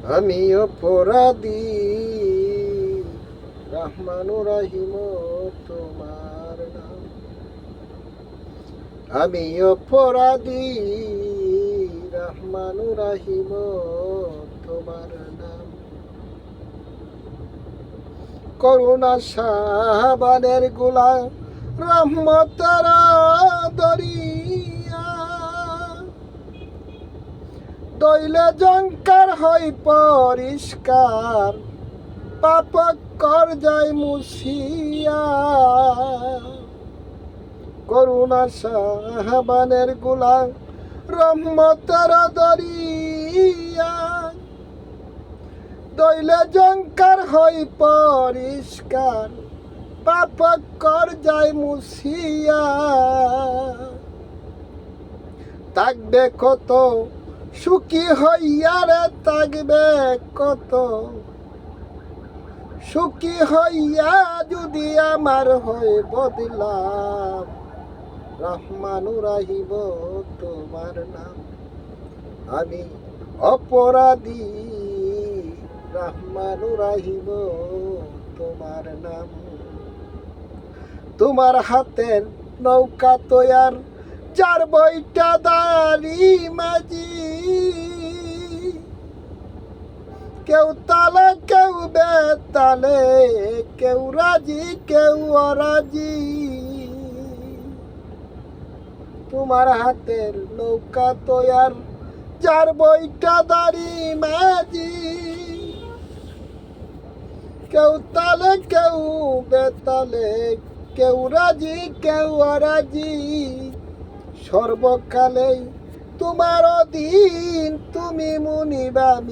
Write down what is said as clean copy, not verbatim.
আমি অপরাধী রহমানুর রহিম তোমার নাম। আমি অপরাধী রহমানুর রহিম তোমার নাম। করুণা সাহাবানের গুলা রহমতের দরিয়া, দইলে জঙ্কার হই পরিষ্কার, পাপ কর যায় মুছিয়া। করুণা সাহাবানের গুলা রহমতের দরিয়া, দইলে জঙ্কার হই পরিষ্কার, পাপ কর যায় মুছিয়া। থাকবে কত সুখী হইয়া রে, থাকবে কত সুখী হইয়া যদি আমার হয় বদলাম। রহমানুর রহিম তোমার নাম। আমি অপরাধী রহমানুর রহিম তোমার নাম। তোমার হাতের নৌকা তৈয়ার, যার বইটা দাঁড়ি মাঝি, কেউ তালে কেউ বেতালে, কেউ রাজি কেউ অরাজি। তোমার হাতের নৌকা তৈয়ার, যার বইটা দাঁড়ি মাঝি, কেউ তালে কেউ বেতালে, কেউ রাজি কেউ অরাজি। সর্বকালে তোমার অধীন, তুমি মুনিব আমি।